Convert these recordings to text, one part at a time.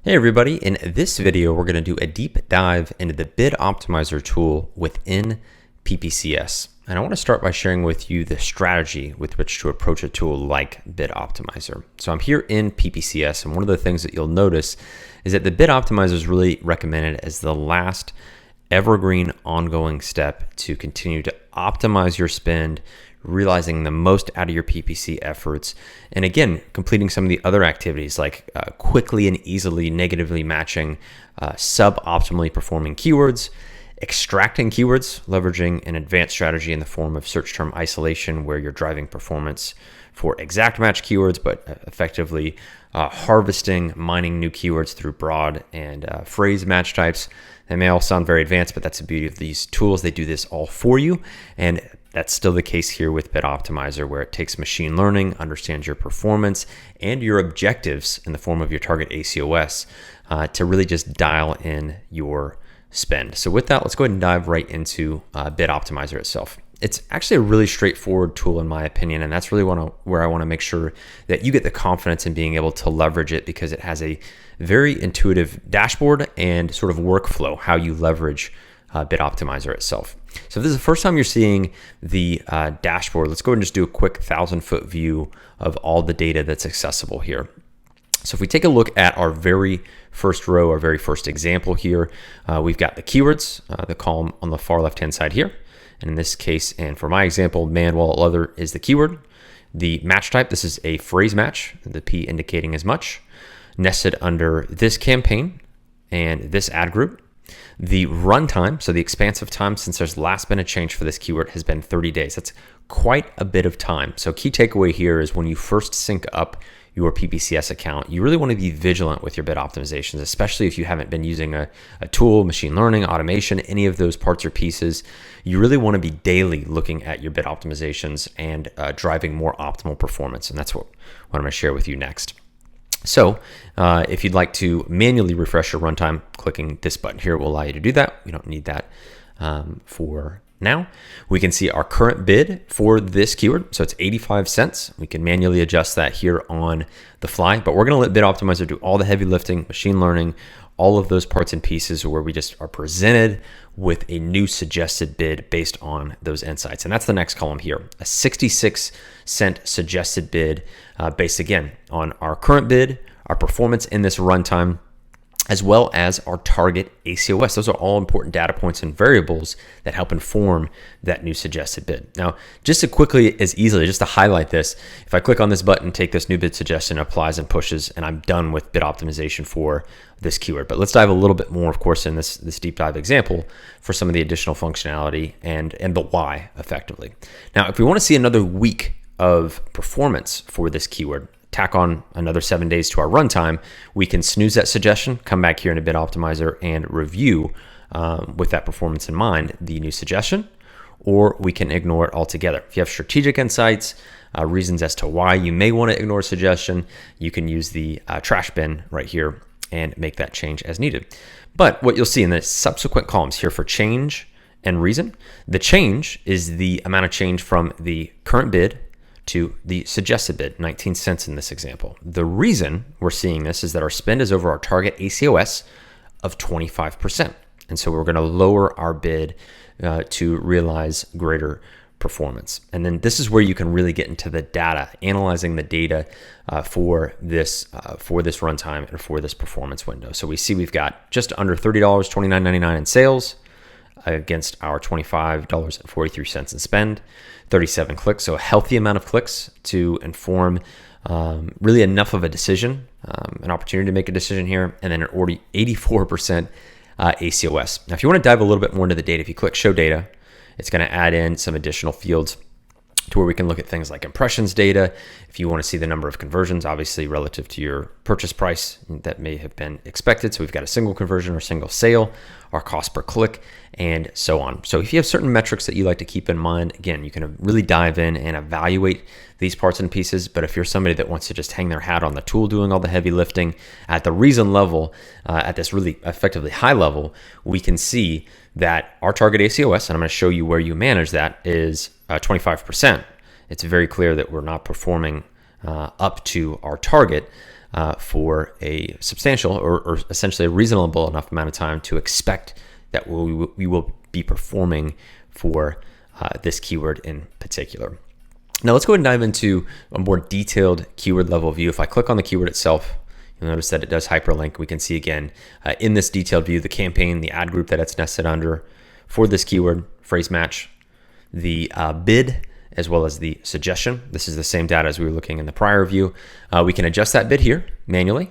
Hey everybody, in this video we're going to do a deep dive into the bid optimizer tool within PPCS. And I want to start by sharing with you the strategy with which to approach a tool like bid optimizer. So I'm here in PPCS, and one of the things that you'll notice is that the bid optimizer is really recommended as the last evergreen ongoing step to continue to optimize your spend, realizing the most out of your PPC efforts, and again, completing some of the other activities like quickly and easily negatively matching suboptimally performing keywords, extracting keywords, leveraging an advanced strategy in the form of search term isolation where you're driving performance for exact match keywords, but effectively harvesting, mining new keywords through broad and phrase match types. They may all sound very advanced, but that's the beauty of these tools. They do this all for you. And that's still the case here with Bid Optimizer, where it takes machine learning, understands your performance and your objectives in the form of your target ACOS to really just dial in your spend. So with that, let's go ahead and dive right into Bid Optimizer itself. It's actually a really straightforward tool in my opinion, and that's really where I want to make sure that you get the confidence in being able to leverage it, because it has a very intuitive dashboard and sort of workflow how you leverage Bid Optimizer itself. So if this is the first time you're seeing the dashboard, let's go ahead and just do a quick 1,000-foot view of all the data that's accessible here. So if we take a look at our very first row, our very first example here, we've got the keywords, the column on the far left-hand side here. And in this case, and for my example, man, wallet, leather is the keyword. The match type, this is a phrase match, the P indicating as much, nested under this campaign and this ad group. The runtime, so the expansive time since there's last been a change for this keyword, has been 30 days. That's quite a bit of time. So key takeaway here is when you first sync up your PPCS account, you really want to be vigilant with your bid optimizations, especially if you haven't been using a tool, machine learning, automation, any of those parts or pieces. You really want to be daily looking at your bid optimizations and driving more optimal performance. And that's what I'm going to share with you next. So if you'd like to manually refresh your runtime, clicking this button here will allow you to do that. We don't need that for now. We can see our current bid for this keyword. So it's 85 cents. We can manually adjust that here on the fly, but we're going to let Bid Optimizer do all the heavy lifting, machine learning, all of those parts and pieces where we just are presented with a new suggested bid based on those insights. And that's the next column here, a 66-cent suggested bid based again on our current bid, our performance in this runtime, as well as our target ACOS. Those are all important data points and variables that help inform that new suggested bid. Now, just to quickly, as easily, just to highlight this, if I click on this button, take this new bid suggestion, applies and pushes, and I'm done with bid optimization for this keyword. But let's dive a little bit more, of course, in this deep dive example for some of the additional functionality and the why effectively. Now, if we want to see another week of performance for this keyword, tack on another 7 days to our runtime, we can snooze that suggestion, come back here into Bid Optimizer and review with that performance in mind the new suggestion, or we can ignore it altogether. If you have strategic insights, reasons as to why you may want to ignore a suggestion, you can use the trash bin right here and make that change as needed. But what you'll see in the subsequent columns here for change and reason, the change is the amount of change from the current bid to the suggested bid, 19 cents in this example. The reason we're seeing this is that our spend is over our target ACOS of 25%. And so we're going to lower our bid to realize greater performance. And then this is where you can really get into the data, analyzing the data for this runtime and for this performance window. So we see we've got just under $30, $29.99 in sales against our $25.43 in spend, 37 clicks. So a healthy amount of clicks to inform really enough of a decision, an opportunity to make a decision here, and then an 84% ACOS. Now, if you want to dive a little bit more into the data, if you click Show Data, it's going to add in some additional fields to where we can look at things like impressions data. If you want to see the number of conversions, obviously relative to your purchase price that may have been expected. So we've got a single conversion or single sale, our cost per click, and so on. So if you have certain metrics that you like to keep in mind, again, you can really dive in and evaluate these parts and pieces. But if you're somebody that wants to just hang their hat on the tool doing all the heavy lifting at the reason level, at this really effectively high level, we can see that our target ACOS, and I'm going to show you where you manage that, is 25%. It's very clear that we're not performing up to our target. for a substantial or essentially a reasonable enough amount of time to expect that we will be performing for this keyword in particular. Now let's go ahead and dive into a more detailed keyword level view. If I click on the keyword itself, you'll notice that it does hyperlink. We can see again in this detailed view, the campaign, the ad group that it's nested under for this keyword, phrase match, the bid, as well as the suggestion. This is the same data as we were looking in the prior view. We can adjust that bid here manually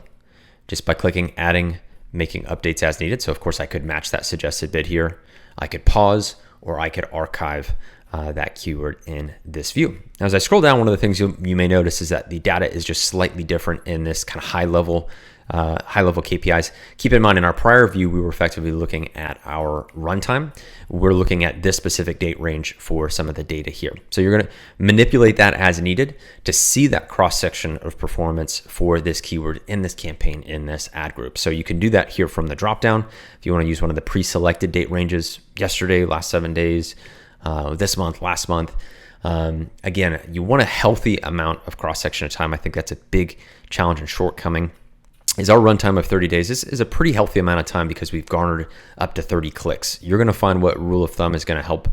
just by clicking adding, making updates as needed. So of course I could match that suggested bid here. I could pause, or I could archive that keyword in this view. Now, as I scroll down, one of the things you may notice is that the data is just slightly different in this kind of high level KPIs. Keep in mind, in our prior view, we were effectively looking at our runtime. We're looking at this specific date range for some of the data here. So you're going to manipulate that as needed to see that cross-section of performance for this keyword in this campaign, in this ad group. So you can do that here from the dropdown. If you want to use one of the pre-selected date ranges, yesterday, last 7 days, this month, last month. Again, you want a healthy amount of cross-section of time. I think that's a big challenge and shortcoming. Is our runtime of 30 days is a pretty healthy amount of time because we've garnered up to 30 clicks. You're going to find what rule of thumb is going to help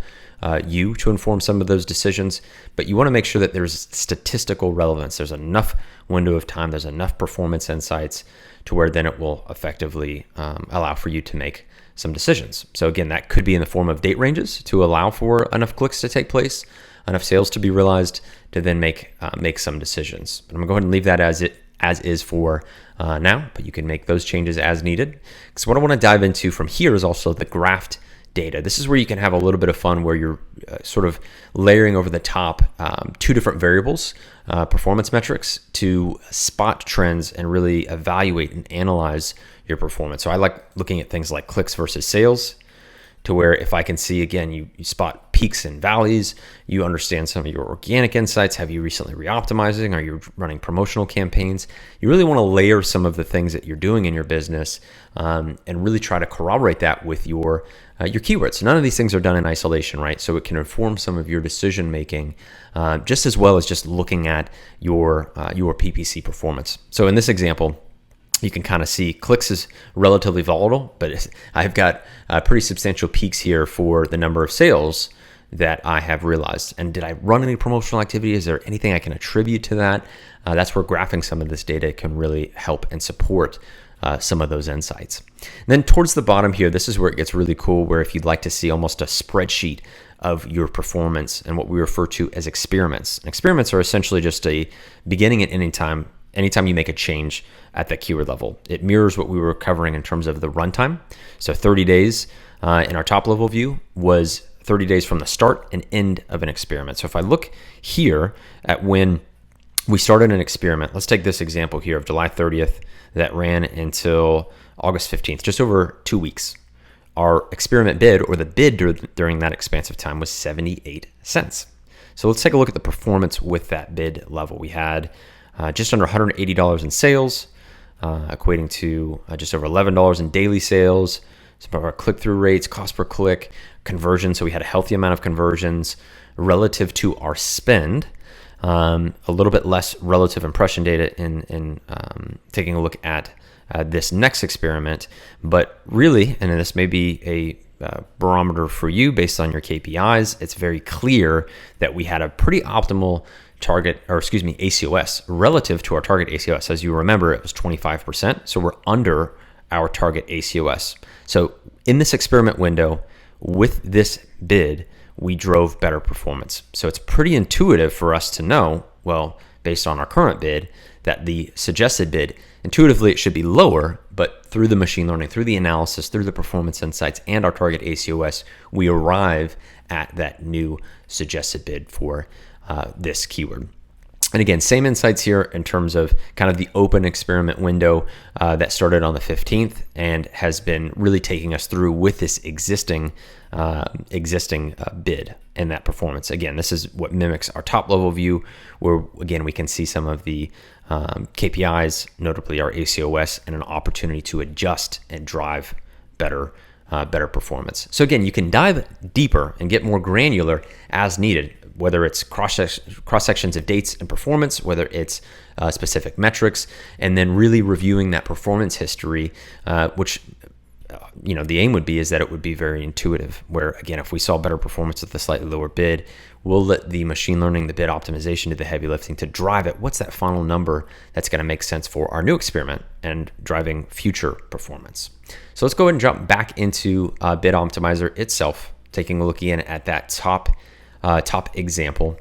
you to inform some of those decisions, but you want to make sure that there's statistical relevance. There's enough window of time, there's enough performance insights to where then it will effectively allow for you to make some decisions. So again, that could be in the form of date ranges to allow for enough clicks to take place, enough sales to be realized to then make some decisions. But I'm gonna go ahead and leave that as is for now, but you can make those changes as needed. So what I want to dive into from here is also the graphed data. This is where you can have a little bit of fun where you're sort of layering over the top two different variables, performance metrics, to spot trends and really evaluate and analyze your performance. So I like looking at things like clicks versus sales, to where if I can see, again, you spot peaks and valleys, you understand some of your organic insights. Have you recently re-optimizing? Are you running promotional campaigns? You really want to layer some of the things that you're doing in your business and really try to corroborate that with your keywords. None of these things are done in isolation, right? So it can inform some of your decision making just as well as just looking at your PPC performance. So in this example, you can kind of see clicks is relatively volatile, but I've got pretty substantial peaks here for the number of sales that I have realized. And did I run any promotional activity? Is there anything I can attribute to that? That's where graphing some of this data can really help and support some of those insights. And then towards the bottom here, this is where it gets really cool, where if you'd like to see almost a spreadsheet of your performance and what we refer to as experiments. And experiments are essentially just a beginning at any time. Anytime you make a change at that keyword level, it mirrors what we were covering in terms of the runtime. So 30 days in our top level view was 30 days from the start and end of an experiment. So if I look here at when we started an experiment, let's take this example here of July 30th that ran until August 15th, just over 2 weeks. Our experiment bid, or the bid during that expansive time, was 78 cents. So let's take a look at the performance with that bid level. We had just under $180 in sales, equating to just over $11 in daily sales. Some of our click-through rates, cost per click, conversion. So we had a healthy amount of conversions relative to our spend. A little bit less relative impression data in taking a look at this next experiment. But really, and this may be a barometer for you based on your KPIs, it's very clear that we had a pretty optimal ACOS relative to our target ACOS. As you remember, it was 25%. So we're under our target ACOS. So in this experiment window with this bid, we drove better performance. So it's pretty intuitive for us to know, well, based on our current bid, that the suggested bid, intuitively it should be lower, but through the machine learning, through the analysis, through the performance insights and our target ACOS, we arrive at that new suggested bid for this keyword. And again, same insights here in terms of kind of the open experiment window that started on the 15th and has been really taking us through with this existing bid and that performance. Again, this is what mimics our top level view, where again, we can see some of the KPIs, notably our ACOS, and an opportunity to adjust and drive better performance. So again, you can dive deeper and get more granular as needed. whether it's cross sections of dates and performance, whether it's specific metrics, and then really reviewing that performance history, which the aim would be is that it would be very intuitive, where again, if we saw better performance with a slightly lower bid, we'll let the machine learning, the bid optimization do the heavy lifting to drive it. What's that final number that's going to make sense for our new experiment and driving future performance? So let's go ahead and jump back into bid optimizer itself, taking a look again at that top example,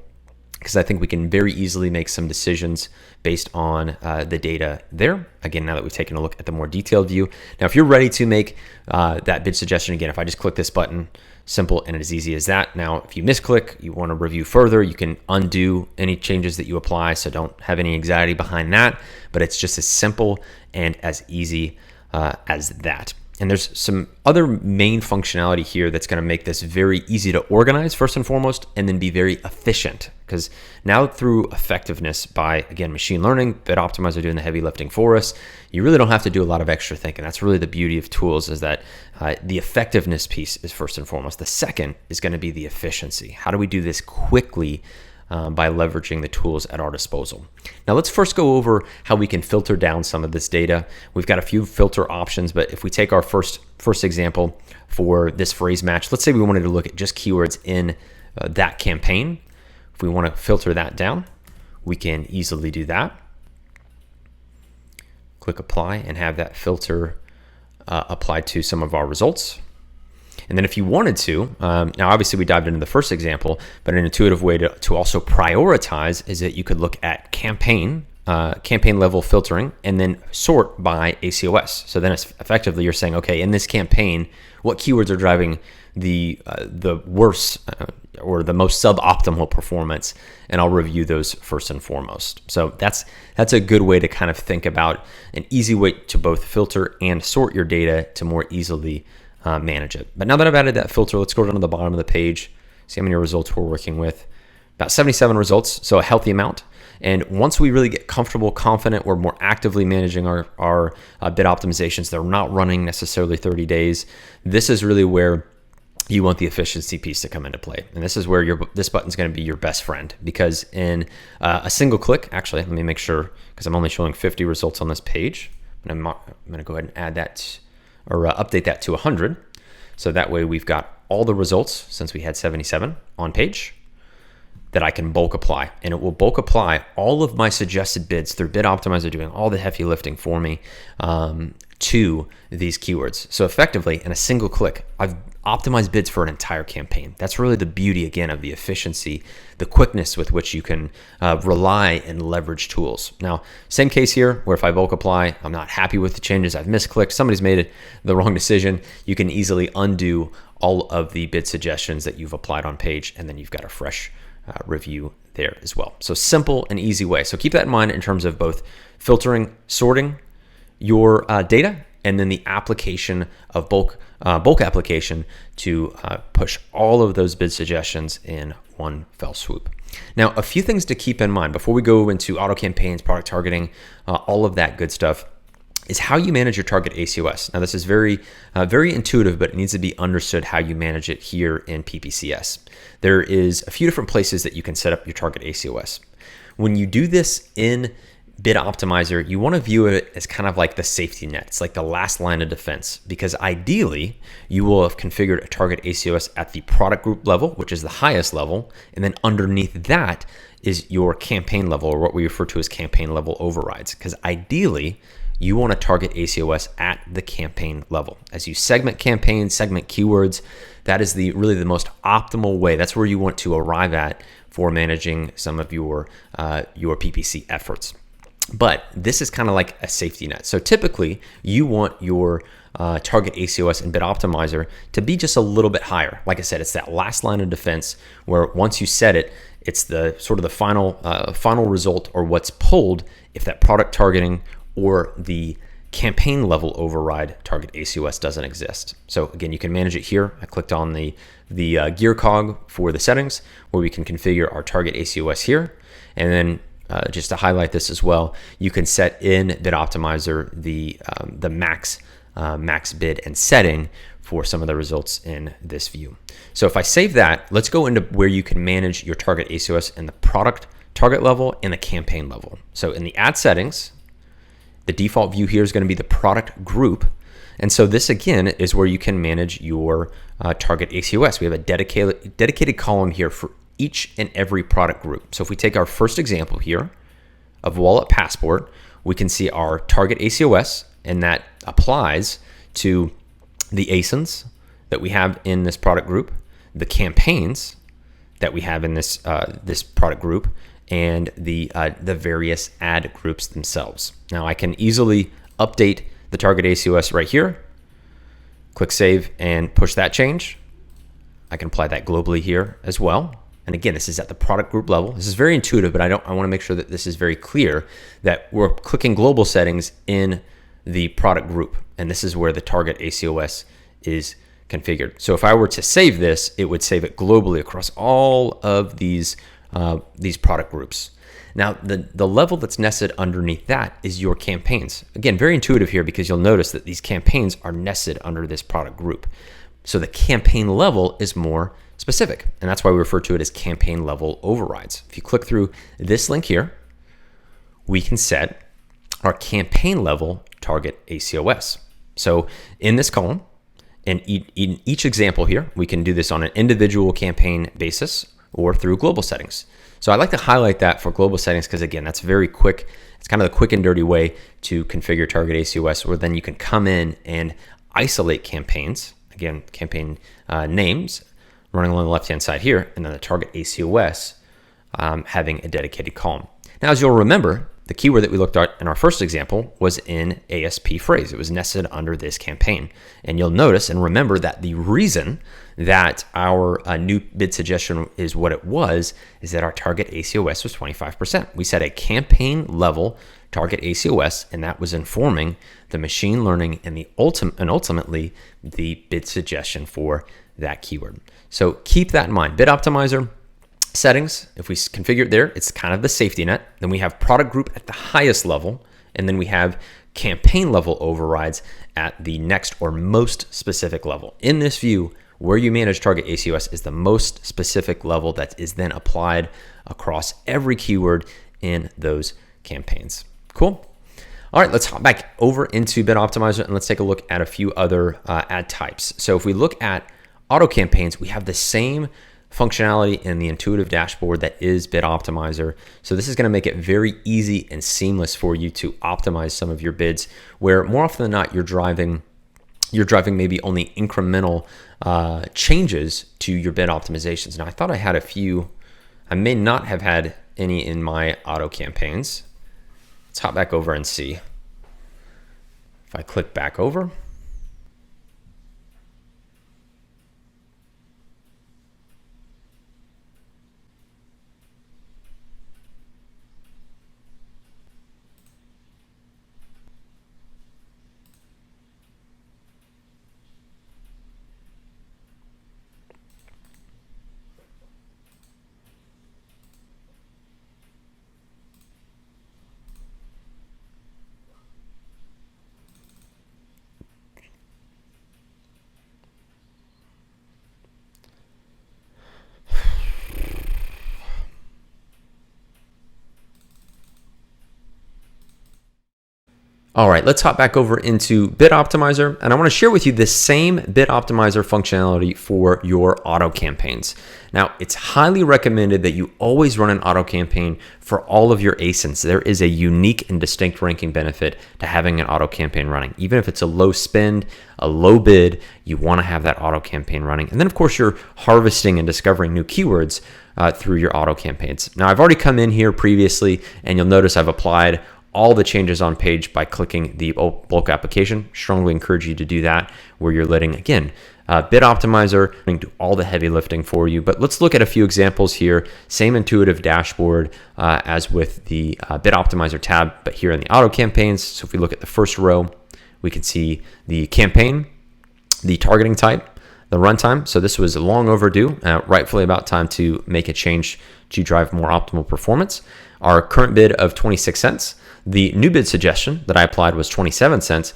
because I think we can very easily make some decisions based on the data there. Again, now that we've taken a look at the more detailed view. Now, if you're ready to make that bid suggestion, again, if I just click this button, simple and as easy as that. Now, if you misclick, you want to review further, you can undo any changes that you apply, so don't have any anxiety behind that, but it's just as simple and as easy as that. And there's some other main functionality here that's going to make this very easy to organize first and foremost, and then be very efficient. Because now through effectiveness by, again, machine learning, bid optimizer doing the heavy lifting for us, you really don't have to do a lot of extra thinking. That's really the beauty of tools, is that the effectiveness piece is first and foremost. The second is going to be the efficiency. How do we do this quickly by leveraging the tools at our disposal? Now let's first go over how we can filter down some of this data. We've got a few filter options, but if we take our first example for this phrase match, let's say we wanted to look at just keywords in that campaign. If we want to filter that down, we can easily do that. Click apply and have that filter applied to some of our results. And then if you wanted to, now obviously we dived into the first example, but an intuitive way to also prioritize is that you could look at campaign level filtering and then sort by ACOS. So then it's effectively you're saying, okay, in this campaign, what keywords are driving the worst or the most suboptimal performance, and I'll review those first and foremost. So that's a good way to kind of think about an easy way to both filter and sort your data to more easily manage it. But now that I've added that filter, let's go down to the bottom of the page, see how many results we're working with. About 77 results, so a healthy amount. And once we really get comfortable, confident, we're more actively managing our bid optimizations. They're not running necessarily 30 days. This is really where you want the efficiency piece to come into play. And this is where this button's going to be your best friend, because in a single click, actually, let me make sure, because I'm only showing 50 results on this page. And I'm going to go ahead and add that or update that to 100. So that way we've got all the results, since we had 77 on page, that I can bulk apply. And it will bulk apply all of my suggested bids through Bid Optimizer doing all the heavy lifting for me to these keywords. So effectively, in a single click, I've optimized bids for an entire campaign. That's really the beauty, again, of the efficiency, the quickness with which you can rely and leverage tools. Now, same case here, where if I bulk apply, I'm not happy with the changes, I've misclicked, somebody's made the wrong decision, you can easily undo all of the bid suggestions that you've applied on page, and then you've got a fresh review there as well. So simple and easy way. So keep that in mind in terms of both filtering, sorting your data, and then the application of bulk application to push all of those bid suggestions in one fell swoop. Now, a few things to keep in mind before we go into auto campaigns, product targeting, all of that good stuff, is how you manage your target ACOS. Now, this is very intuitive, but it needs to be understood how you manage it here in PPCS. There is a few different places that you can set up your target ACOS. When you do this in Bid Optimizer, you want to view it as kind of like the safety net. It's like the last line of defense, because ideally you will have configured a target ACOS at the product group level, which is the highest level, and then underneath that is your campaign level, or what we refer to as campaign level overrides, because ideally you want to target ACOS at the campaign level. As you segment campaigns, segment keywords, that is really the most optimal way. That's where you want to arrive at for managing some of your PPC efforts. But this is kind of like a safety net. So typically you want your target ACOS and Bid Optimizer to be just a little bit higher. Like I said, it's that last line of defense where once you set it, it's the sort of the final result, or what's pulled if that product targeting or the campaign level override target ACOS doesn't exist. So again, you can manage it here. I clicked on the gear cog for the settings, where we can configure our target ACOS here. And then just to highlight this as well, you can set in Bid Optimizer the max bid and setting for some of the results in this view. So if I save that, let's go into where you can manage your target ACOS in the product target level and the campaign level. So in the ad settings, the default view here is going to be the product group. And so this again is where you can manage your target ACOS. We have a dedicated column here for each and every product group. So if we take our first example here of Wallet Passport, we can see our target ACOS, and that applies to the ASINs that we have in this product group, the campaigns that we have in this this product group, and the various ad groups themselves. Now I can easily update the target ACOS right here, click save and push that change. I can apply that globally here as well. And again, this is at the product group level. This is very intuitive, but I want to make sure that this is very clear that we're clicking global settings in the product group. And this is where the target ACOS is configured. So if I were to save this, it would save it globally across all of these product groups. Now, the level that's nested underneath that is your campaigns. Again, very intuitive here because you'll notice that these campaigns are nested under this product group. So the campaign level is more specific, and that's why we refer to it as campaign level overrides. If you click through this link here, we can set our campaign level target ACOS. So in this column, in each example here, we can do this on an individual campaign basis or through global settings. So I like to highlight that for global settings because again, that's very quick. It's kind of the quick and dirty way to configure target ACOS, where then you can come in and isolate campaigns. Again, campaign names running along the left-hand side here, and then the target ACOS having a dedicated column. Now, as you'll remember, the keyword that we looked at in our first example was in ASP phrase. It was nested under this campaign. And you'll notice and remember that the reason that our new bid suggestion is what it was is that our target ACOS was 25%. We set a campaign level target ACOS, and that was informing the machine learning and ultimately the bid suggestion for that keyword. So keep that in mind. Bid Optimizer settings, if we configure it there, it's kind of the safety net. Then we have product group at the highest level, and then we have campaign level overrides at the next or most specific level. In this view, where you manage target ACOS is the most specific level that is then applied across every keyword in those campaigns. Cool. All right, let's hop back over into Bid Optimizer and let's take a look at a few other ad types. So if we look at auto campaigns, we have the same functionality in the intuitive dashboard that is Bid Optimizer. So this is going to make it very easy and seamless for you to optimize some of your bids, where more often than not you're driving maybe only incremental changes to your bid optimizations. Now I thought I had a few. I may not have had any in my auto campaigns. Let's hop back over and see. If I click back over, all right, let's hop back over into Bid Optimizer, and I want to share with you the same Bid Optimizer functionality for your auto campaigns. Now, it's highly recommended that you always run an auto campaign for all of your ASINs. There is a unique and distinct ranking benefit to having an auto campaign running. Even if it's a low spend, a low bid, you want to have that auto campaign running. And then, of course, you're harvesting and discovering new keywords through your auto campaigns. Now, I've already come in here previously, and you'll notice I've applied all the changes on page by clicking the bulk application. Strongly encourage you to do that, where you're letting, again, Bid Optimizer do all the heavy lifting for you. But let's look at a few examples here. Same intuitive dashboard as with the Bid Optimizer tab, but here in the auto campaigns. So if we look at the first row, we can see the campaign, the targeting type, the runtime. So this was long overdue, rightfully about time to make a change to drive more optimal performance. our current bid of 26 cents. The new bid suggestion that I applied was 27 cents.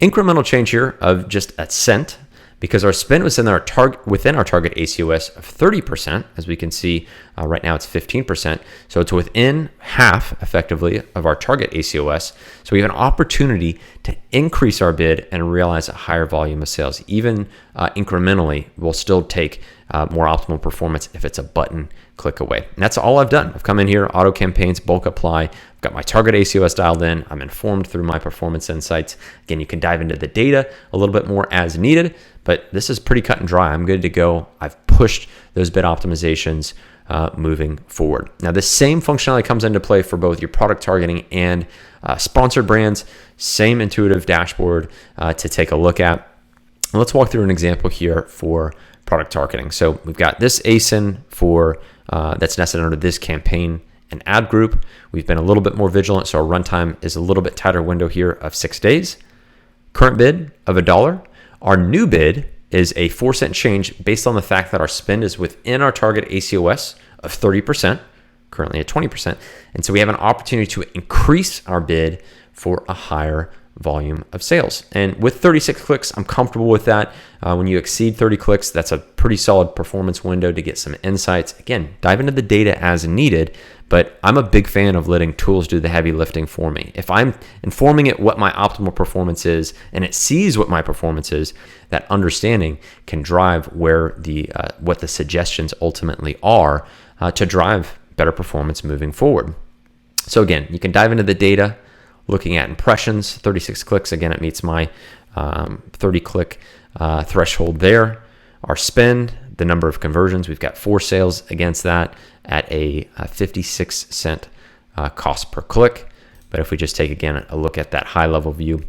Incremental change here of just a cent, because our spend was within our target ACOS of 30%. As we can see right now, it's 15%. So it's within half, effectively, of our target ACOS. So we have an opportunity to increase our bid and realize a higher volume of sales. Even incrementally, we'll still take more optimal performance if it's a button click away. And that's all I've done. I've come in here, auto campaigns, bulk apply. I've got my target ACOS dialed in. I'm informed through my performance insights. Again, you can dive into the data a little bit more as needed, but this is pretty cut and dry. I'm good to go. I've pushed those bid optimizations moving forward. Now, the same functionality comes into play for both your product targeting and sponsored brands. Same intuitive dashboard to take a look at. Let's walk through an example here for product targeting. So we've got this ASIN for that's nested under this campaign and ad group. We've been a little bit more vigilant, so our runtime is a little bit tighter window here of 6 days. Current bid of $1. Our new bid is a 4-cent change based on the fact that our spend is within our target ACOS of 30%, currently at 20%. And so we have an opportunity to increase our bid for a higher volume of sales. And with 36 clicks, I'm comfortable with that. When you exceed 30 clicks, that's a pretty solid performance window to get some insights. Again, dive into the data as needed, but I'm a big fan of letting tools do the heavy lifting for me. If I'm informing it what my optimal performance is and it sees what my performance is, that understanding can drive where what the suggestions ultimately are to drive better performance moving forward. So again, you can dive into the data, looking at impressions, 36 clicks. Again, it meets my 30 click threshold there. Our spend, the number of conversions, we've got 4 sales against that at a 56 cent cost per click. But if we just take, again, a look at that high level view,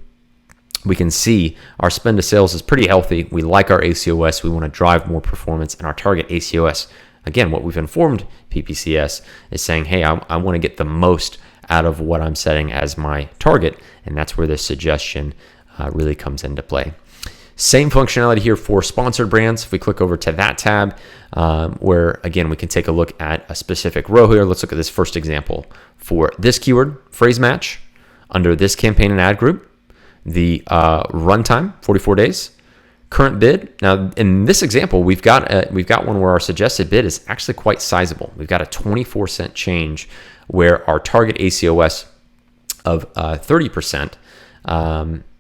we can see our spend to sales is pretty healthy. We like our ACOS. We want to drive more performance, and our target ACOS, again, what we've informed PPCS is saying, hey, I want to get the most out of what I'm setting as my target, and that's where this suggestion really comes into play. Same functionality here for sponsored brands. If we click over to that tab, where again we can take a look at a specific row here. Let's look at this first example for this keyword, phrase match, under this campaign and ad group. The runtime, 44 days. Current bid. Now, in this example, we've got one where our suggested bid is actually quite sizable. We've got a 24-cent change where our target ACOS of 30%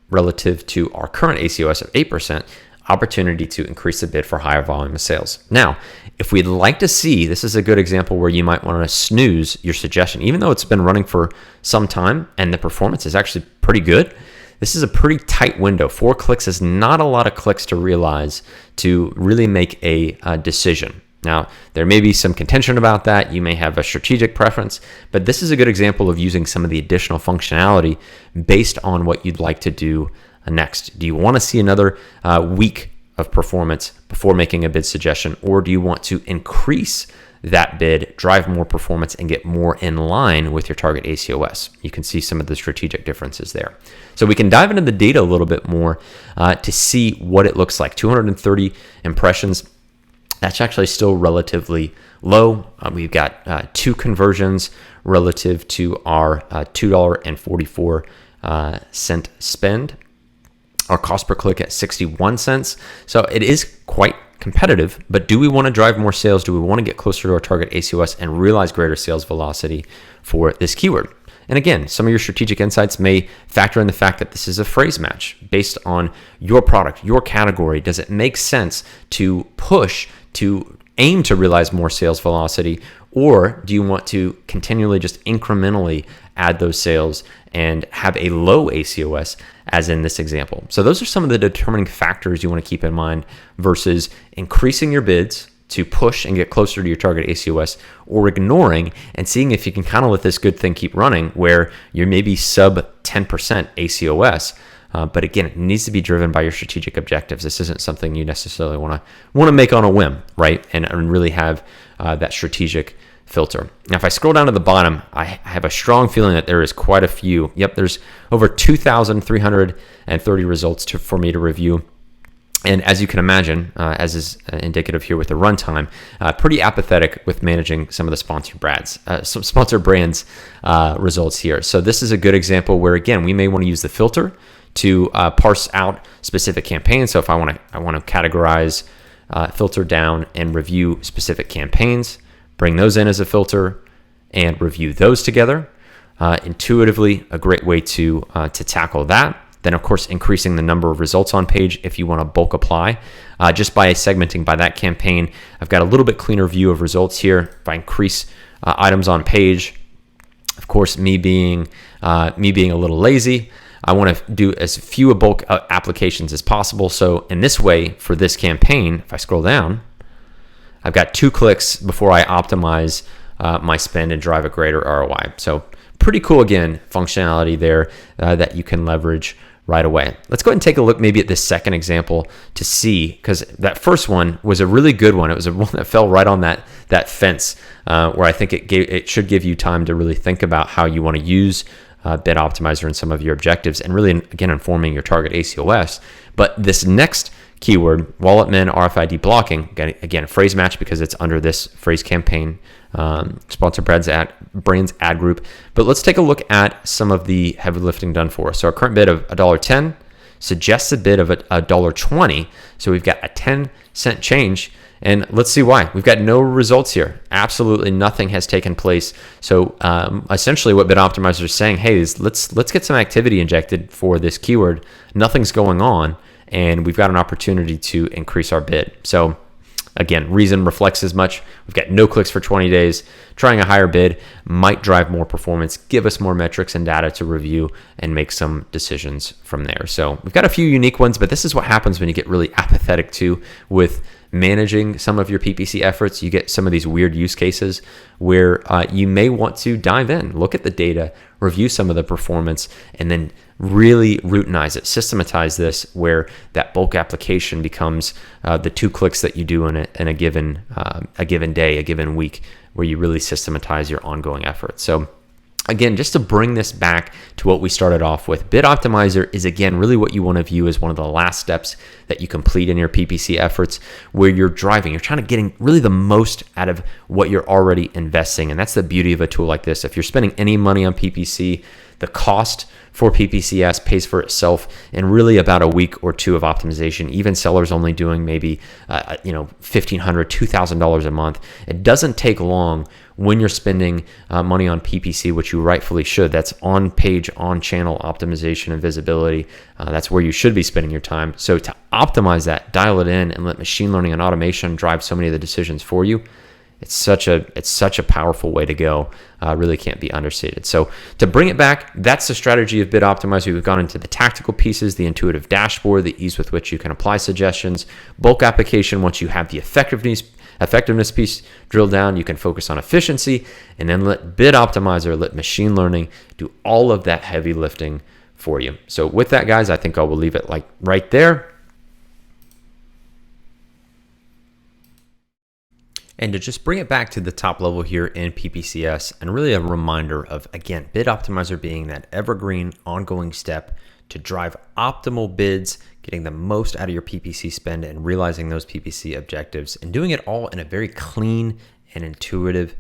relative to our current ACOS of 8%, opportunity to increase the bid for higher volume of sales. Now, if we'd like to see, this is a good example where you might want to snooze your suggestion, even though it's been running for some time and the performance is actually pretty good. This is a pretty tight window. 4 clicks is not a lot of clicks to realize to really make a decision. Now, there may be some contention about that. You may have a strategic preference, but this is a good example of using some of the additional functionality based on what you'd like to do next. Do you want to see another week of performance before making a bid suggestion, or do you want to increase that bid, drive more performance, and get more in line with your target ACOS? You can see some of the strategic differences there. So we can dive into the data a little bit more to see what it looks like. 230 impressions. That's actually still relatively low. We've got 2 conversions relative to our $2.44 spend. Our cost per click at 61 cents. So it is quite competitive, but do we want to drive more sales? Do we want to get closer to our target ACOS and realize greater sales velocity for this keyword? And again, some of your strategic insights may factor in the fact that this is a phrase match based on your product, your category. Does it make sense to push to aim to realize more sales velocity, or do you want to continually just incrementally add those sales and have a low ACOS as in this example? So those are some of the determining factors you want to keep in mind versus increasing your bids to push and get closer to your target ACOS, or ignoring and seeing if you can kind of let this good thing keep running where you're maybe sub 10% ACOS. But again, it needs to be driven by your strategic objectives. This isn't something you necessarily want to make on a whim, right? And really have that strategic filter. Now, if I scroll down to the bottom, I have a strong feeling that there is quite a few. Yep, there's over 2,330 results for me to review. And as you can imagine, as is indicative here with the runtime, pretty apathetic with managing some of the sponsor brands results here. So this is a good example where, again, we may want to use the filter to parse out specific campaigns. So if I want to categorize, filter down, and review specific campaigns, bring those in as a filter and review those together. Intuitively, a great way to tackle that. Then, of course, increasing the number of results on page if you want to bulk apply. Just by segmenting by that campaign, I've got a little bit cleaner view of results here. If I increase items on page, of course, me being a little lazy, I want to do as few bulk applications as possible. So in this way, for this campaign, if I scroll down, I've got 2 clicks before I optimize my spend and drive a greater ROI. So pretty cool, again, functionality there that you can leverage right away. Let's go ahead and take a look maybe at this second example to see, because that first one was a really good one. It was a one that fell right on that fence where I think it should give you time to really think about how you want to use Bid Optimizer in some of your objectives and really, again, informing your target ACOS. But this next keyword, wallet min RFID blocking, again, a phrase match because it's under this phrase campaign, sponsor brands ad group. But let's take a look at some of the heavy lifting done for us. So our current bid of $1.10, suggested bid of $1.20. So we've got a 10-cent change. And let's see why. We've got no results here. Absolutely nothing has taken place. So essentially what Bid Optimizer is saying, hey, let's get some activity injected for this keyword. Nothing's going on, and we've got an opportunity to increase our bid. So again, reason reflects as much. We've got no clicks for 20 days. Trying a higher bid might drive more performance, give us more metrics and data to review, and make some decisions from there. So we've got a few unique ones, but this is what happens when you get really apathetic too with managing some of your PPC efforts. You get some of these weird use cases where you may want to dive in, look at the data, review some of the performance, and then really routinize it, systematize this where that bulk application becomes the 2 clicks that you do in a given day, a given week, where you really systematize your ongoing efforts. So again, just to bring this back to what we started off with, Bid Optimizer is, again, really what you want to view as one of the last steps that you complete in your PPC efforts, where you're trying to getting really the most out of what you're already investing. And that's the beauty of a tool like this. If you're spending any money on PPC, the cost for PPCS pays for itself in really about a week or 2 of optimization. Even sellers only doing maybe $1,500, $2,000 a month. It doesn't take long when you're spending money on PPC, which you rightfully should. That's on page, on channel optimization and visibility. That's where you should be spending your time. So to optimize that, dial it in, and let machine learning and automation drive so many of the decisions for you, it's such a powerful way to go. Really can't be understated. So to bring it back, that's the strategy of Bid Optimizer. We've gone into the tactical pieces, the intuitive dashboard, the ease with which you can apply suggestions, bulk application. Once you have the effectiveness piece drilled down, you can focus on efficiency, and then let Bid Optimizer, let machine learning do all of that heavy lifting for you. So with that, guys, I think I will leave it like right there. And to just bring it back to the top level here in PPCS, and really a reminder of, again, Bid Optimizer being that evergreen ongoing step to drive optimal bids, getting the most out of your PPC spend and realizing those PPC objectives, and doing it all in a very clean and intuitive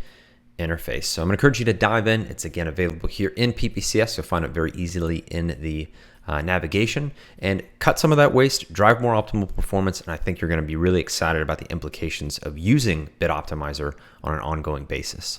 interface. So I'm going to encourage you to dive in. It's, again, available here in PPCS. You'll find it very easily in the navigation, and cut some of that waste, drive more optimal performance. And I think you're going to be really excited about the implications of using Bid Optimizer on an ongoing basis.